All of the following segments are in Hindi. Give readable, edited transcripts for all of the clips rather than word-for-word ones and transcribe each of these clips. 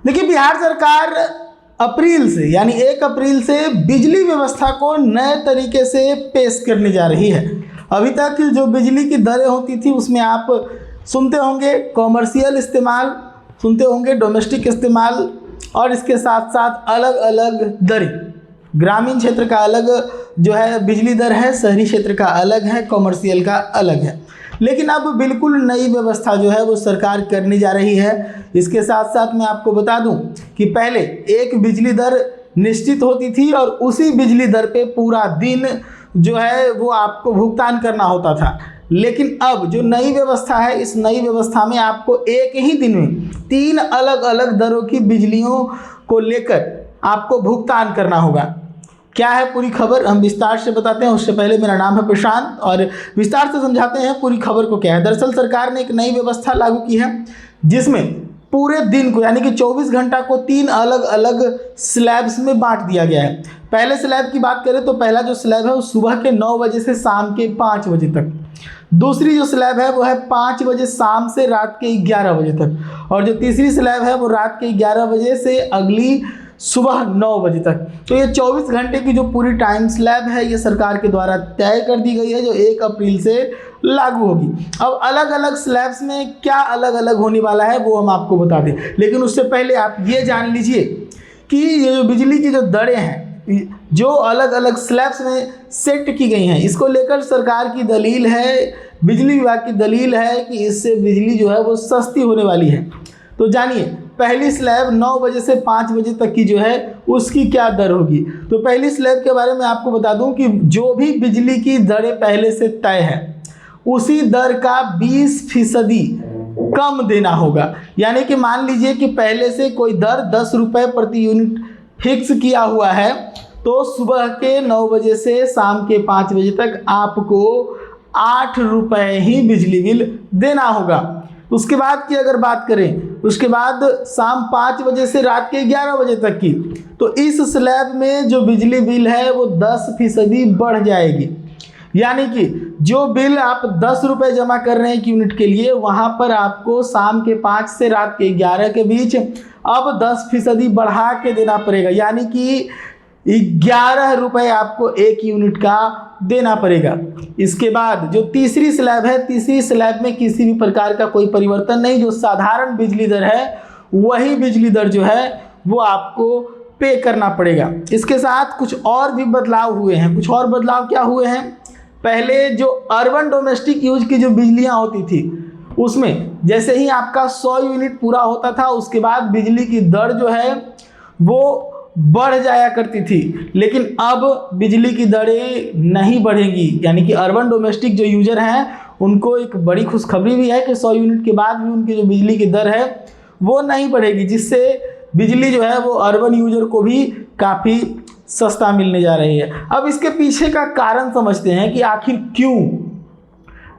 देखिए, बिहार सरकार अप्रैल से यानी 1 अप्रैल से बिजली व्यवस्था को नए तरीके से पेश करने जा रही है। अभी तक जो बिजली की दरें होती थी उसमें आप सुनते होंगे कॉमर्शियल इस्तेमाल, सुनते होंगे डोमेस्टिक इस्तेमाल, और इसके साथ साथ अलग अलग दरें, ग्रामीण क्षेत्र का अलग जो है बिजली दर है, शहरी क्षेत्र का अलग है, कॉमर्शियल का अलग है। लेकिन अब बिल्कुल नई व्यवस्था जो है वो सरकार करने जा रही है। इसके साथ साथ मैं आपको बता दूं कि पहले एक बिजली दर निश्चित होती थी और उसी बिजली दर पे पूरा दिन जो है वो आपको भुगतान करना होता था। लेकिन अब जो नई व्यवस्था है, इस नई व्यवस्था में आपको एक ही दिन में 3 अलग अलग दरों की बिजलियों को लेकर आपको भुगतान करना होगा। क्या है पूरी खबर, हम विस्तार से बताते हैं। उससे पहले मेरा नाम है प्रशांत और विस्तार से समझाते हैं पूरी खबर को क्या है। दरअसल सरकार ने एक नई व्यवस्था लागू की है जिसमें पूरे दिन को यानी कि 24 घंटा को 3 अलग अलग स्लैब्स में बांट दिया गया है। पहले स्लैब की बात करें तो पहला जो स्लैब है वो सुबह के 9 बजे से शाम के 5 बजे तक। दूसरी जो स्लैब है वो है 5 बजे शाम से रात के 11 बजे तक। और जो तीसरी स्लैब है वो रात के 11 बजे से अगली सुबह 9 बजे तक। तो ये 24 घंटे की जो पूरी टाइम स्लैब है ये सरकार के द्वारा तय कर दी गई है, जो 1 अप्रैल से लागू होगी। अब अलग अलग स्लैब्स में क्या अलग अलग होने वाला है वो हम आपको बता दें, लेकिन उससे पहले आप ये जान लीजिए कि ये जो बिजली की जो दरें हैं जो अलग अलग स्लैब्स में सेट की गई हैं, इसको लेकर सरकार की दलील है, बिजली विभाग की दलील है कि इससे बिजली जो है वो सस्ती होने वाली है। तो जानिए पहली स्लैब 9 बजे से 5 बजे तक की जो है उसकी क्या दर होगी। तो पहली स्लैब के बारे में आपको बता दूं कि जो भी बिजली की दरें पहले से तय है उसी दर का 20% कम देना होगा। यानी कि मान लीजिए कि पहले से कोई दर 10 रुपये प्रति यूनिट फिक्स किया हुआ है, तो सुबह के 9 बजे से शाम के 5 बजे तक आपको 8 रुपये ही बिजली बिल देना होगा। उसके बाद की अगर बात करें, उसके बाद शाम 5 बजे से रात के 11 बजे तक की, तो इस स्लैब में जो बिजली बिल है वो 10% बढ़ जाएगी। यानी कि जो बिल आप 10 रुपये जमा कर रहे हैं एक यूनिट के लिए, वहाँ पर आपको शाम के 5 से रात के 11 के बीच अब 10% बढ़ा के देना पड़ेगा। यानी कि 11 रुपये आपको एक यूनिट का देना पड़ेगा। इसके बाद जो तीसरी स्लैब है, तीसरी स्लैब में किसी भी प्रकार का कोई परिवर्तन नहीं, जो साधारण बिजली दर है वही बिजली दर जो है वो आपको पे करना पड़ेगा। इसके साथ कुछ और भी बदलाव हुए हैं। कुछ और बदलाव क्या हुए हैं, पहले जो अर्बन डोमेस्टिक यूज की जो बिजलियाँ होती थी उसमें जैसे ही आपका 100 यूनिट पूरा होता था उसके बाद बिजली की दर जो है वो बढ़ जाया करती थी। लेकिन अब बिजली की दरें नहीं बढ़ेंगी। यानी कि अर्बन डोमेस्टिक जो यूजर हैं उनको एक बड़ी खुशखबरी भी है कि 100 यूनिट के बाद भी उनकी जो बिजली की दर है वो नहीं बढ़ेगी, जिससे बिजली जो है वो अर्बन यूजर को भी काफ़ी सस्ता मिलने जा रही है। अब इसके पीछे का कारण समझते हैं कि आखिर क्यों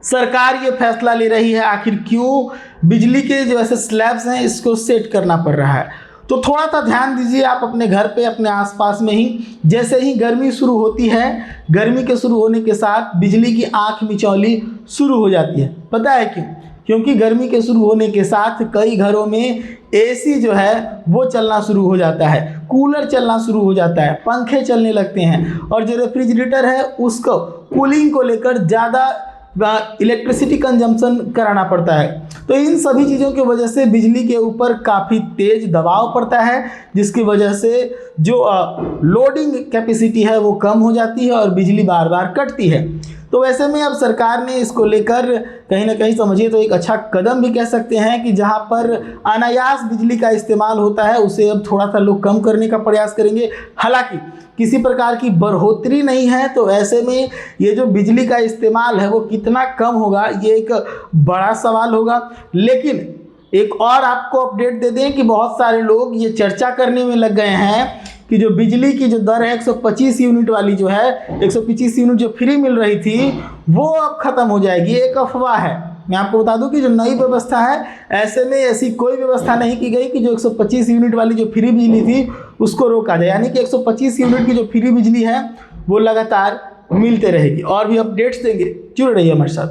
सरकार ये फैसला ले रही है, आखिर क्यों बिजली के जो ऐसे स्लैब्स हैं इसको सेट करना पड़ रहा है। तो थोड़ा सा ध्यान दीजिए आप अपने घर पे, अपने आसपास में ही। जैसे ही गर्मी शुरू होती है, गर्मी के शुरू होने के साथ बिजली की आंख मिचौली शुरू हो जाती है। पता है क्यों? क्योंकि गर्मी के शुरू होने के साथ कई घरों में एसी जो है वो चलना शुरू हो जाता है, कूलर चलना शुरू हो जाता है, पंखे चलने लगते हैं, और जो रेफ्रिजरेटर है उसको कूलिंग को लेकर ज़्यादा इलेक्ट्रिसिटी कंजम्पशन कराना पड़ता है। तो इन सभी चीज़ों की वजह से बिजली के ऊपर काफ़ी तेज़ दबाव पड़ता है, जिसकी वजह से जो लोडिंग कैपेसिटी है वो कम हो जाती है और बिजली बार बार कटती है। तो वैसे में अब सरकार ने इसको लेकर कहीं ना कहीं समझिए तो एक अच्छा कदम भी कह सकते हैं कि जहां पर अनायास बिजली का इस्तेमाल होता है उसे अब थोड़ा सा लोग कम करने का प्रयास करेंगे। हालांकि किसी प्रकार की बढ़ोतरी नहीं है, तो ऐसे में ये जो बिजली का इस्तेमाल है वो कितना कम होगा ये एक बड़ा सवाल होगा। लेकिन एक और आपको अपडेट दे दें कि बहुत सारे लोग ये चर्चा करने में लग गए हैं कि जो बिजली की जो दर है 125 यूनिट वाली जो है, 125 यूनिट जो फ्री मिल रही थी वो अब ख़त्म हो जाएगी। एक अफवाह है। मैं आपको बता दूं कि जो नई व्यवस्था है ऐसे में ऐसी कोई व्यवस्था नहीं की गई कि जो 125 यूनिट वाली जो फ्री बिजली थी उसको रोका जाए। यानी कि 125 यूनिट की जो फ्री बिजली है वो लगातार मिलते रहेगी। और भी अपडेट्स देंगे, जुड़े रहिए हमारे साथ।